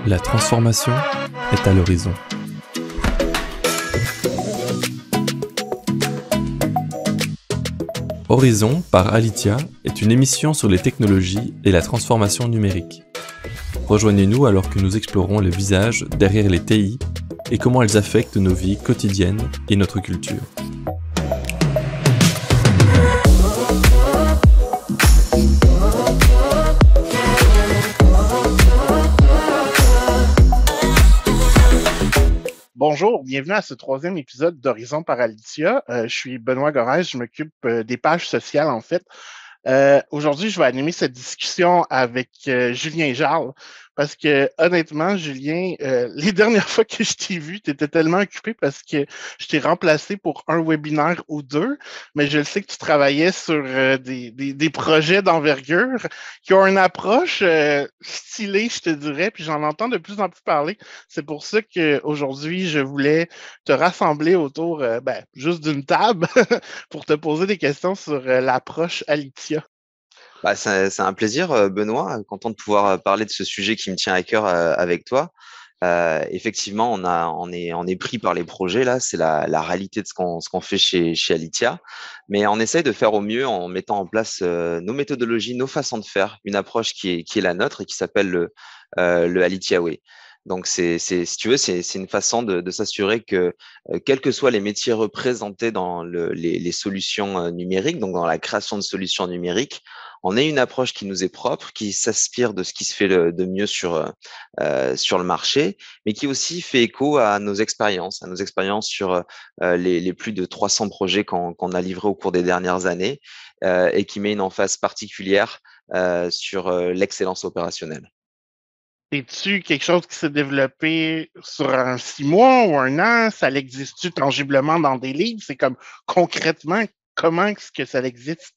La transformation est à l'horizon. Horizon par Alitia est une émission sur les technologies et la transformation numérique. Rejoignez-nous alors que nous explorons les visages derrière les TI et comment elles affectent nos vies quotidiennes et notre culture. Bonjour, bienvenue à ce troisième épisode d'Horizon par Alicia. Je suis Benoît Gorès, je m'occupe des pages sociales en fait. Aujourd'hui, je vais animer cette discussion avec Julien Jarle parce que honnêtement, Julien, les dernières fois que je t'ai vu, tu étais tellement occupé parce que je t'ai remplacé pour un webinaire ou deux, mais je le sais que tu travaillais sur des projets d'envergure qui ont une approche stylée, je te dirais, puis j'en entends de plus en plus parler. C'est pour ça qu'aujourd'hui, je voulais te rassembler autour juste d'une table pour te poser des questions sur l'approche Alitia. C'est un plaisir, Benoît, content de pouvoir parler de ce sujet qui me tient à cœur avec toi. Effectivement, on est pris par les projets là, c'est la réalité de ce qu'on fait chez Alitia, mais on essaye de faire au mieux en mettant en place nos méthodologies, nos façons de faire, une approche qui est la nôtre et qui s'appelle le Alitia Way. Donc, si tu veux, c'est une façon de s'assurer que, quels que soient les métiers représentés dans les solutions numériques, donc dans la création de solutions numériques, on ait une approche qui nous est propre, qui s'inspire de ce qui se fait de mieux sur le marché, mais qui aussi fait écho à nos expériences sur les plus de 300 projets qu'on a livrés au cours des dernières années et qui met une emphase particulière sur l'excellence opérationnelle. Es-tu quelque chose qui s'est développé sur un 6 mois ou un an? Ça existe-tu tangiblement dans des livres? C'est comme concrètement, comment est-ce que ça existe?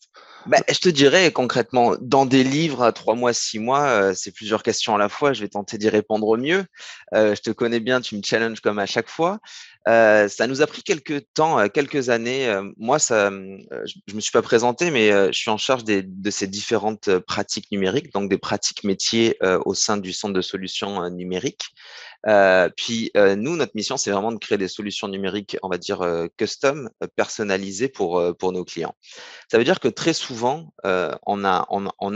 Je te dirais concrètement, dans des livres à 3 mois, 6 mois, c'est plusieurs questions à la fois. Je vais tenter d'y répondre au mieux. Je te connais bien, tu me challenges comme à chaque fois. Ça nous a pris quelques temps, quelques années. Moi, je me suis pas présenté, mais je suis en charge de ces différentes pratiques numériques, donc des pratiques métiers au sein du centre de solutions numériques. Nous, notre mission, c'est vraiment de créer des solutions numériques, on va dire custom, personnalisées pour nos clients. Ça veut dire que très souvent, on a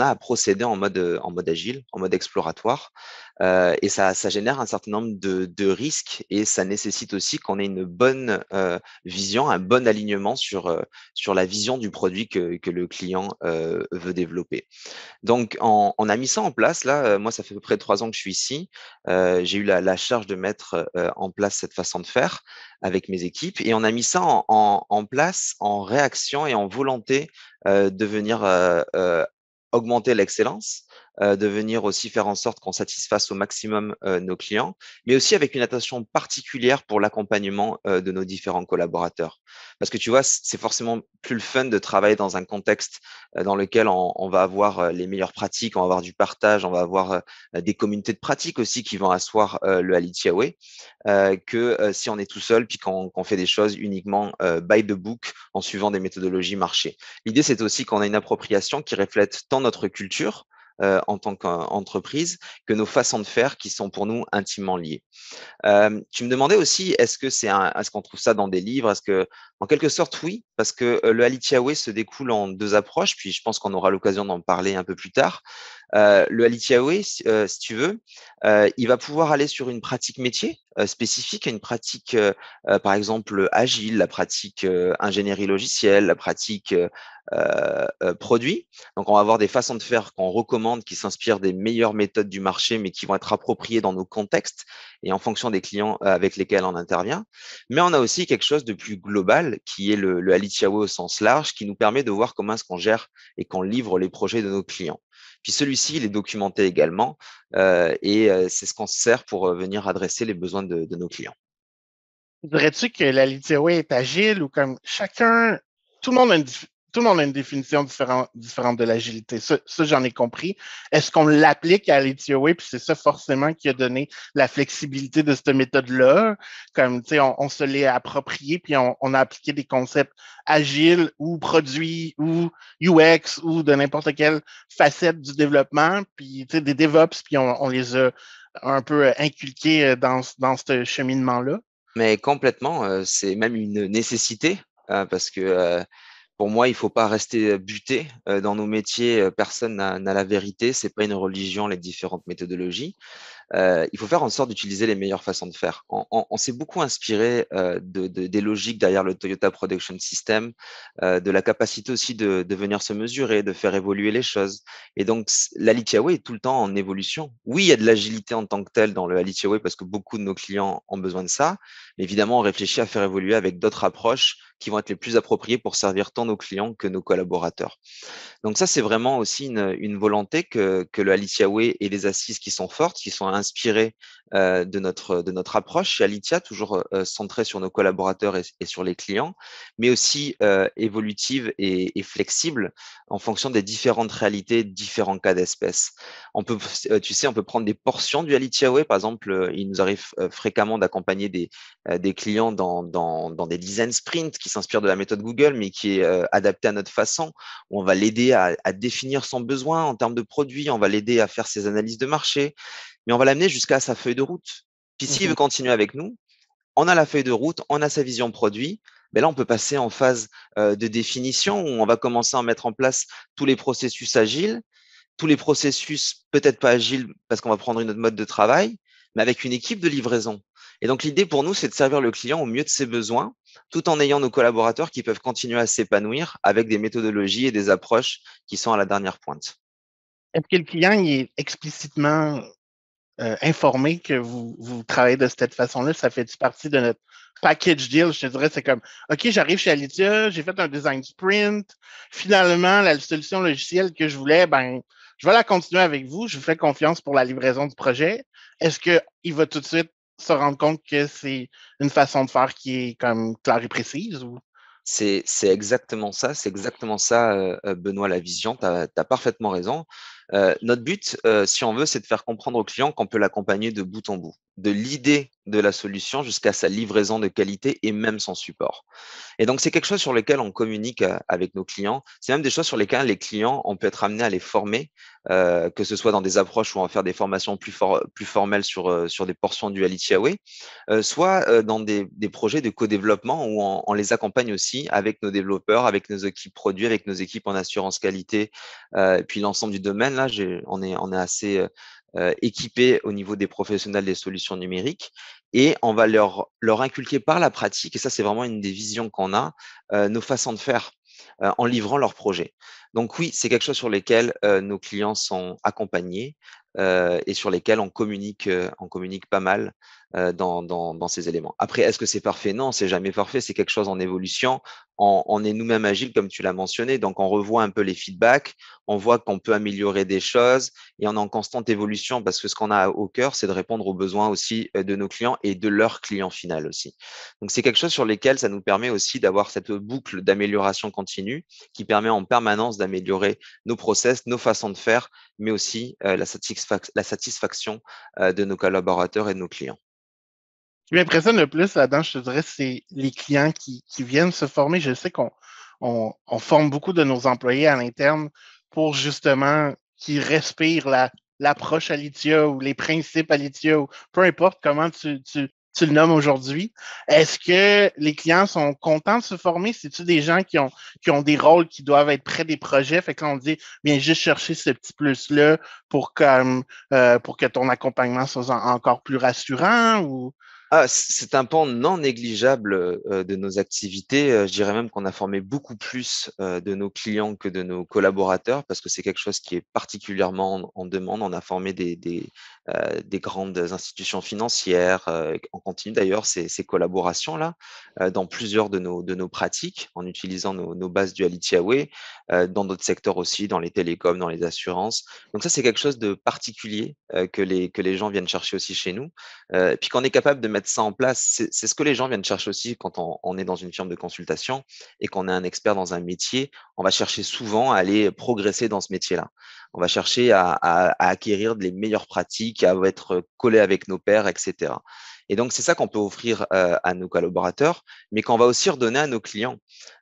à procéder en mode agile, en mode exploratoire, et ça génère un certain nombre de risques et ça nécessite aussi qu'on ait une bonne vision, un bon alignement sur la vision du produit que le client veut développer. Donc, on a mis ça en place. Là, moi, ça fait à peu près 3 ans que je suis ici. J'ai eu la charge de mettre en place cette façon de faire avec mes équipes et on a mis ça en place en réaction et en volonté de venir augmenter l'excellence, de venir aussi faire en sorte qu'on satisfasse au maximum nos clients, mais aussi avec une attention particulière pour l'accompagnement de nos différents collaborateurs. Parce que tu vois, c'est forcément plus le fun de travailler dans un contexte dans lequel on va avoir les meilleures pratiques, on va avoir du partage, on va avoir des communautés de pratiques aussi qui vont asseoir le Alitia Way, que si on est tout seul puis qu'on fait des choses uniquement by the book en suivant des méthodologies marché. L'idée, c'est aussi qu'on a une appropriation qui reflète tant notre culture en tant qu'entreprise que nos façons de faire qui sont pour nous intimement liées. Tu me demandais aussi, est-ce qu'on trouve ça dans des livres? Est-ce que, en quelque sorte, oui, parce que le Alitia Way se découle en deux approches, puis je pense qu'on aura l'occasion d'en parler un peu plus tard. Le Alitia Way, si tu veux, il va pouvoir aller sur une pratique métier spécifique, une pratique, par exemple, agile, la pratique ingénierie logicielle, la pratique produit. Donc, on va avoir des façons de faire qu'on recommande, qui s'inspirent des meilleures méthodes du marché, mais qui vont être appropriées dans nos contextes et en fonction des clients avec lesquels on intervient. Mais on a aussi quelque chose de plus global qui est le Alitia Way au sens large, qui nous permet de voir comment est-ce qu'on gère et qu'on livre les projets de nos clients. Puis celui-ci, il est documenté également c'est ce qu'on se sert pour venir adresser les besoins de nos clients. Dirais-tu que la Way est agile ou comme chacun, tout le monde a tout le monde a une définition différente de l'agilité. Ça, j'en ai compris. Est-ce qu'on l'applique à Alicia Way, puis c'est ça forcément qui a donné la flexibilité de cette méthode-là? Comme, tu sais, on se l'est approprié, puis on a appliqué des concepts agiles ou produits ou UX ou de n'importe quelle facette du développement, puis, tu sais, des DevOps, puis on les a un peu inculqués dans ce cheminement-là. Mais complètement, c'est même une nécessité parce que pour moi, il ne faut pas rester buté dans nos métiers. Personne n'a la vérité. C'est pas une religion, les différentes méthodologies. Il faut faire en sorte d'utiliser les meilleures façons de faire. On s'est beaucoup inspiré des logiques derrière le Toyota Production System, de la capacité aussi de venir se mesurer, de faire évoluer les choses. Et donc, l'Alicia Way est tout le temps en évolution. Oui, il y a de l'agilité en tant que telle dans le Alicia Way parce que beaucoup de nos clients ont besoin de ça. Mais évidemment, on réfléchit à faire évoluer avec d'autres approches qui vont être les plus appropriées pour servir tant nos clients que nos collaborateurs. Donc ça, c'est vraiment aussi une volonté que le Alicia Way et les assises qui sont fortes, qui sont inspirées de notre approche chez Alicia, toujours centrée sur nos collaborateurs et sur les clients, mais aussi évolutive et flexible en fonction des différentes réalités, différents cas d'espèces. On peut, tu sais, on peut prendre des portions du Alicia Way. Par exemple, il nous arrive fréquemment d'accompagner des clients dans des design sprints qui s'inspirent de la méthode Google, mais qui est adaptée à notre façon. On va l'aider à définir son besoin en termes de produits, on va l'aider à faire ses analyses de marché, mais on va l'amener jusqu'à sa feuille de route. Puis s'il veut continuer avec nous, on a la feuille de route, on a sa vision produit. Mais là, on peut passer en phase de définition où on va commencer à mettre en place tous les processus agiles, tous les processus peut-être pas agiles parce qu'on va prendre une autre mode de travail, mais avec une équipe de livraison. Et donc, l'idée pour nous, c'est de servir le client au mieux de ses besoins, tout en ayant nos collaborateurs qui peuvent continuer à s'épanouir avec des méthodologies et des approches qui sont à la dernière pointe. Est-ce que le client il est explicitement informé que vous travaillez de cette façon-là? Ça fait partie de notre package deal? Je te dirais, c'est comme, OK, j'arrive chez Alicia, j'ai fait un design sprint. Finalement, la solution logicielle que je voulais, ben, je vais la continuer avec vous. Je vous fais confiance pour la livraison du projet. Est-ce qu'il va tout de suite se rendre compte que c'est une façon de faire qui est comme claire et précise? Ou... C'est exactement ça, Benoît, la vision. Tu as parfaitement raison. Notre but, si on veut, c'est de faire comprendre au client qu'on peut l'accompagner de bout en bout, de l'idée de la solution jusqu'à sa livraison de qualité et même son support. Et donc, c'est quelque chose sur lequel on communique avec nos clients. C'est même des choses sur lesquelles les clients, on peut être amené à les former, que ce soit dans des approches où on va faire des formations plus formelles sur des portions du Alicia Way, soit dans des projets de co-développement où on les accompagne aussi avec nos développeurs, avec nos équipes produits, avec nos équipes en assurance qualité, et puis l'ensemble du domaine. Là, on est assez équipés au niveau des professionnels des solutions numériques et on va leur inculquer par la pratique, et ça c'est vraiment une des visions qu'on a, nos façons de faire en livrant leurs projets. Donc oui, c'est quelque chose sur lesquels nos clients sont accompagnés et sur lesquels on communique pas mal dans ces éléments. Après, est-ce que c'est parfait? Non, c'est jamais parfait, c'est quelque chose en évolution. On est nous-mêmes agiles, comme tu l'as mentionné, donc on revoit un peu les feedbacks, on voit qu'on peut améliorer des choses et on est en constante évolution parce que ce qu'on a au cœur, c'est de répondre aux besoins aussi de nos clients et de leurs clients final aussi. Donc, c'est quelque chose sur lequel ça nous permet aussi d'avoir cette boucle d'amélioration continue qui permet en permanence d'améliorer nos process, nos façons de faire, mais aussi la satisfaction de nos collaborateurs et de nos clients. Ce qui m'impressionne le plus là-dedans, je te dirais, c'est les clients qui viennent se former. Je sais qu'on forme beaucoup de nos employés à l'interne pour justement qu'ils respirent l'approche Alitia ou les principes Alitia ou peu importe comment tu le nommes aujourd'hui. Est-ce que les clients sont contents de se former? C'est-tu des gens qui ont des rôles qui doivent être près des projets? Fait que là, on dit, viens juste chercher ce petit plus-là pour que ton accompagnement soit encore plus rassurant ou... Ah, c'est un pan non négligeable de nos activités. Je dirais même qu'on a formé beaucoup plus de nos clients que de nos collaborateurs parce que c'est quelque chose qui est particulièrement en demande. On a formé des grandes institutions financières. On continue d'ailleurs ces collaborations-là dans plusieurs de nos pratiques en utilisant nos bases du Alicia Way, dans d'autres secteurs aussi, dans les télécoms, dans les assurances. Donc ça, c'est quelque chose de particulier que les gens viennent chercher aussi chez nous. Puis qu'on est capable de mettre mettre ça en place. C'est ce que les gens viennent chercher aussi quand on est dans une firme de consultation et qu'on est un expert dans un métier. On va chercher souvent à aller progresser dans ce métier-là. On va chercher à acquérir les meilleures pratiques, à être collé avec nos pairs, etc. Et donc, c'est ça qu'on peut offrir à nos collaborateurs, mais qu'on va aussi redonner à nos clients.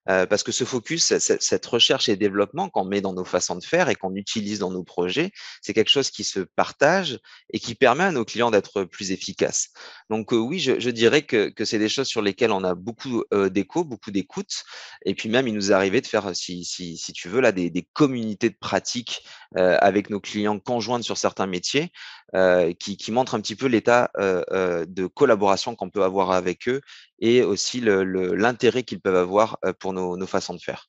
Parce que ce focus, cette recherche et développement qu'on met dans nos façons de faire et qu'on utilise dans nos projets, c'est quelque chose qui se partage et qui permet à nos clients d'être plus efficaces. Donc oui, je dirais que c'est des choses sur lesquelles on a beaucoup d'écho, beaucoup d'écoute. Et puis même, il nous est arrivé de faire, si tu veux, là, des communautés de pratiques avec nos clients conjointes sur certains métiers qui montrent un petit peu l'état de collaboration qu'on peut avoir avec eux et aussi l'intérêt qu'ils peuvent avoir pour nos façons de faire.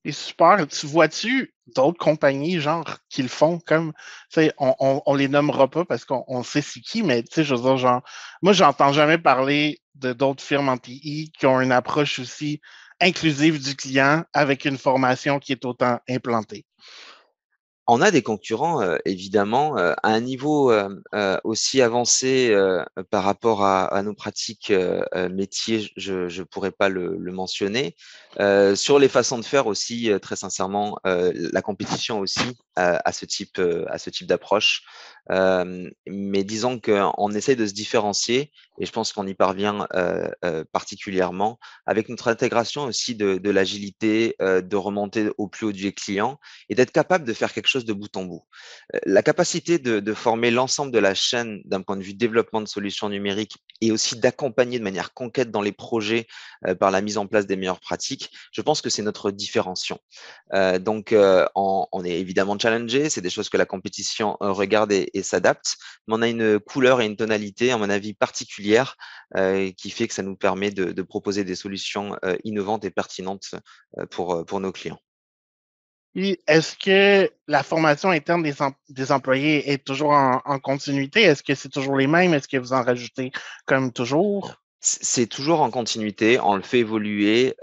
C'est super. Tu vois-tu d'autres compagnies, genre, qui le font comme, tu sais, on les nommera pas parce qu'on sait c'est qui, mais tu sais, je veux dire, genre, moi, j'entends jamais parler de d'autres firmes en TI qui ont une approche aussi inclusive du client avec une formation qui est autant implantée. On a des concurrents, évidemment, à un niveau aussi avancé par rapport à nos pratiques métiers, je ne pourrais pas le mentionner. Sur les façons de faire aussi, très sincèrement, la compétition aussi à ce type d'approche. Mais disons qu'on essaie de se différencier et je pense qu'on y parvient particulièrement avec notre intégration aussi de l'agilité, de remonter au plus haut du client et d'être capable de faire quelque chose de bout en bout. La capacité de former l'ensemble de la chaîne d'un point de vue développement de solutions numériques et aussi d'accompagner de manière concrète dans les projets par la mise en place des meilleures pratiques, je pense que c'est notre différenciation. Donc, on est évidemment challengé, c'est des choses que la compétition regarde et s'adapte, mais on a une couleur et une tonalité, à mon avis, particulière qui fait que ça nous permet de proposer des solutions innovantes et pertinentes pour nos clients. Puis, est-ce que la formation interne des employés est toujours en continuité? Est-ce que c'est toujours les mêmes? Est-ce que vous en rajoutez comme toujours? C'est toujours en continuité, on le fait évoluer.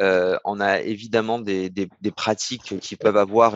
On a évidemment des pratiques qui peuvent avoir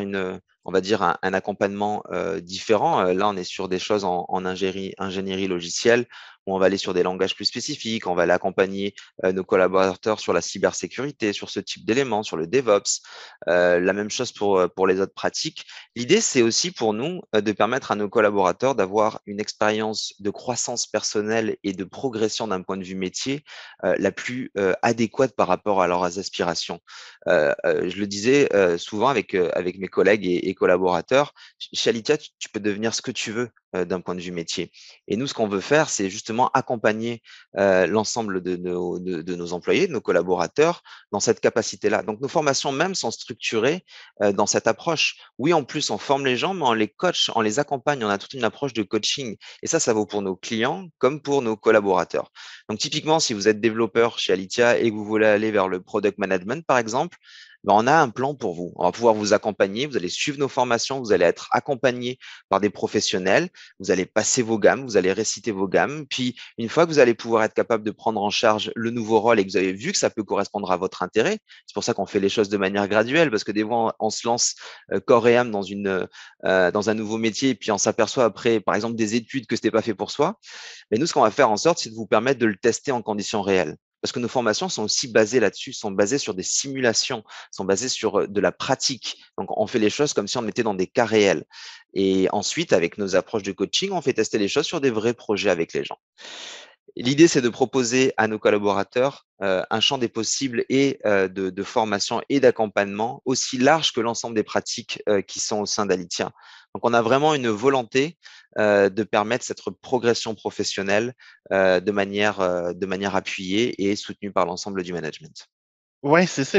on va dire un accompagnement différent. Là, on est sur des choses en ingénierie logicielle où on va aller sur des langages plus spécifiques, on va aller accompagner nos collaborateurs sur la cybersécurité, sur ce type d'éléments, sur le DevOps. La même chose pour les autres pratiques. L'idée, c'est aussi pour nous de permettre à nos collaborateurs d'avoir une expérience de croissance personnelle et de progression d'un point de vue métier la plus adéquate par rapport à leurs aspirations. Je le disais souvent avec mes collègues et collaborateurs, chez Alitia, tu peux devenir ce que tu veux d'un point de vue métier. Et nous, ce qu'on veut faire, c'est justement accompagner l'ensemble de nos employés, de nos collaborateurs dans cette capacité-là. Donc, nos formations même sont structurées dans cette approche. Oui, en plus, on forme les gens, mais on les coach, on les accompagne, on a toute une approche de coaching. Et ça vaut pour nos clients comme pour nos collaborateurs. Donc, typiquement, si vous êtes développeur chez Alitia et que vous voulez aller vers le product management, par exemple, ben, on a un plan pour vous. On va pouvoir vous accompagner, vous allez suivre nos formations, vous allez être accompagné par des professionnels, vous allez passer vos gammes, vous allez réciter vos gammes. Puis, une fois que vous allez pouvoir être capable de prendre en charge le nouveau rôle et que vous avez vu que ça peut correspondre à votre intérêt, c'est pour ça qu'on fait les choses de manière graduelle, parce que des fois, on se lance corps et âme dans un nouveau métier et puis on s'aperçoit après, par exemple, des études que ce n'était pas fait pour soi. Mais nous, ce qu'on va faire en sorte, c'est de vous permettre de le tester en conditions réelles. Parce que nos formations sont aussi basées là-dessus, sont basées sur des simulations, sont basées sur de la pratique. Donc, on fait les choses comme si on était dans des cas réels. Et ensuite, avec nos approches de coaching, on fait tester les choses sur des vrais projets avec les gens. L'idée, c'est de proposer à nos collaborateurs un champ des possibles et de formation et d'accompagnement aussi large que l'ensemble des pratiques qui sont au sein d'Alitia. Donc, on a vraiment une volonté de permettre cette progression professionnelle de manière appuyée et soutenue par l'ensemble du management. Oui, c'est ça.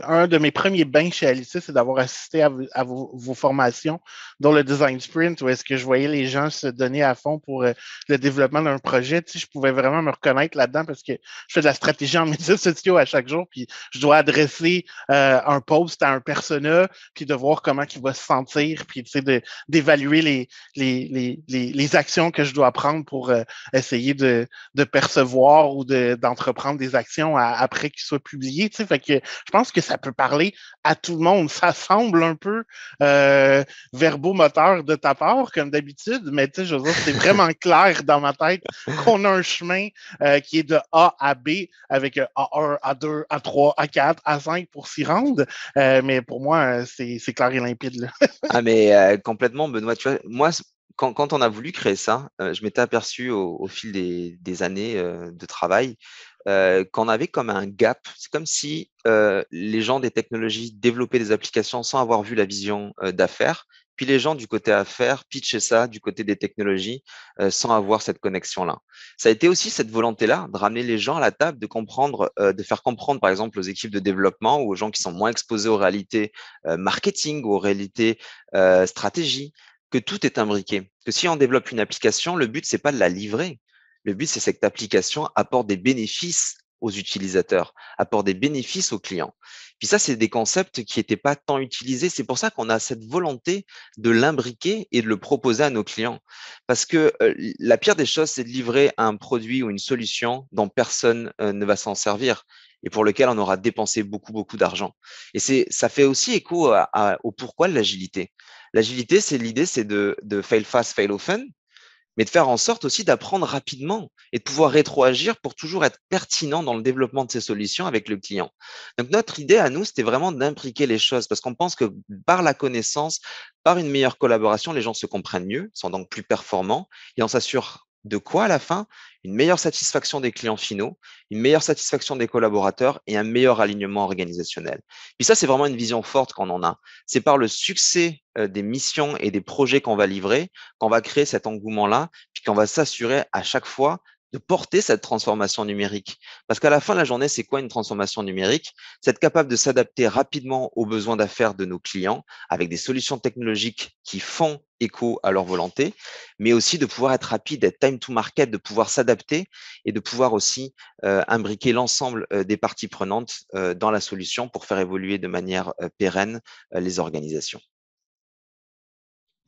Un de mes premiers bains chez Alicia, c'est d'avoir assisté à vos formations, dont le Design Sprint, où est-ce que je voyais les gens se donner à fond pour le développement d'un projet. Tu sais, je pouvais vraiment me reconnaître là-dedans parce que je fais de la stratégie en médias sociaux à chaque jour, puis je dois adresser un post à un persona, puis de voir comment il va se sentir, puis tu sais, d'évaluer les actions que je dois prendre pour essayer de percevoir ou d'entreprendre des actions après qu'il qui soit publié. Tu sais, fait que je pense que ça peut parler à tout le monde. Ça semble un peu verbomoteur de ta part, comme d'habitude, mais tu sais, je veux dire, c'est vraiment clair dans ma tête qu'on a un chemin qui est de A à B avec A1, A2, A3, A4, A5 pour s'y rendre. Mais pour moi, c'est clair et limpide, là. Ah, mais complètement, Benoît. Tu vois, moi, quand on a voulu créer ça, je m'étais aperçu au fil des années de travail qu'on avait comme un gap. C'est comme si les gens des technologies développaient des applications sans avoir vu la vision d'affaires, puis les gens du côté affaires pitchaient ça du côté des technologies sans avoir cette connexion-là. Ça a été aussi cette volonté-là de ramener les gens à la table, de comprendre, de faire comprendre par exemple aux équipes de développement ou aux gens qui sont moins exposés aux réalités marketing ou aux réalités stratégie, que tout est imbriqué. Que si on développe une application, le but, c'est pas de la livrer. Le but, c'est que cette application apporte des bénéfices aux utilisateurs, apporte des bénéfices aux clients. Puis ça, c'est des concepts qui n'étaient pas tant utilisés. C'est pour ça qu'on a cette volonté de l'imbriquer et de le proposer à nos clients. Parce que la pire des choses, c'est de livrer un produit ou une solution dont personne ne va s'en servir et pour lequel on aura dépensé beaucoup, beaucoup d'argent. Et ça fait aussi écho au pourquoi de l'agilité. L'agilité, l'idée, c'est de fail fast, fail often, mais de faire en sorte aussi d'apprendre rapidement et de pouvoir rétroagir pour toujours être pertinent dans le développement de ces solutions avec le client. Donc, notre idée à nous, c'était vraiment d'imbriquer les choses parce qu'on pense que par la connaissance, par une meilleure collaboration, les gens se comprennent mieux, sont donc plus performants et on s'assure de quoi à la fin? Une meilleure satisfaction des clients finaux, une meilleure satisfaction des collaborateurs et un meilleur alignement organisationnel. Puis ça, c'est vraiment une vision forte qu'on en a. C'est par le succès des missions et des projets qu'on va livrer qu'on va créer cet engouement-là, puis qu'on va s'assurer à chaque fois de porter cette transformation numérique. Parce qu'à la fin de la journée, c'est quoi une transformation numérique? C'est être capable de s'adapter rapidement aux besoins d'affaires de nos clients avec des solutions technologiques qui font écho à leur volonté, mais aussi de pouvoir être rapide, être time to market, de pouvoir s'adapter et de pouvoir aussi imbriquer l'ensemble des parties prenantes dans la solution pour faire évoluer de manière pérenne les organisations.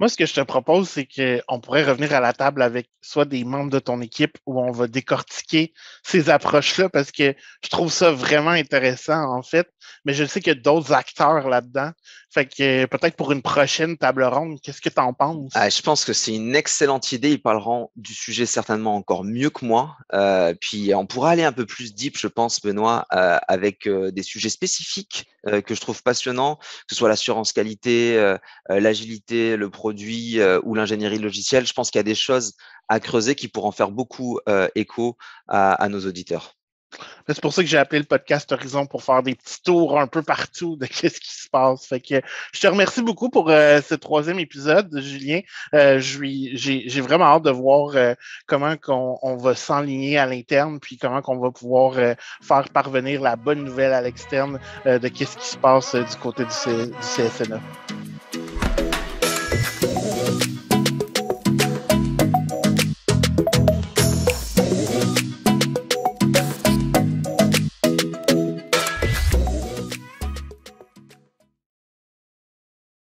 Moi, ce que je te propose, c'est qu'on pourrait revenir à la table avec soit des membres de ton équipe où on va décortiquer ces approches-là parce que je trouve ça vraiment intéressant, en fait. Mais je sais qu'il y a d'autres acteurs là-dedans. Fait que peut-être pour une prochaine table ronde, qu'est-ce que tu en penses? Je pense que c'est une excellente idée. Ils parleront du sujet certainement encore mieux que moi. Puis on pourra aller un peu plus deep, je pense, Benoît, avec des sujets spécifiques que je trouve passionnants, que ce soit l'assurance qualité, l'agilité, le produit ou l'ingénierie logicielle. Je pense qu'il y a des choses à creuser qui pourront faire beaucoup écho à nos auditeurs. C'est pour ça que j'ai appelé le podcast Horizon pour faire des petits tours un peu partout de qu'est-ce qui se passe. Fait que je te remercie beaucoup pour ce troisième épisode, Julien. J'ai vraiment hâte de voir comment on va s'enligner à l'interne, puis comment qu'on va pouvoir faire parvenir la bonne nouvelle à l'externe de qu'est-ce qui se passe du côté du CSNA.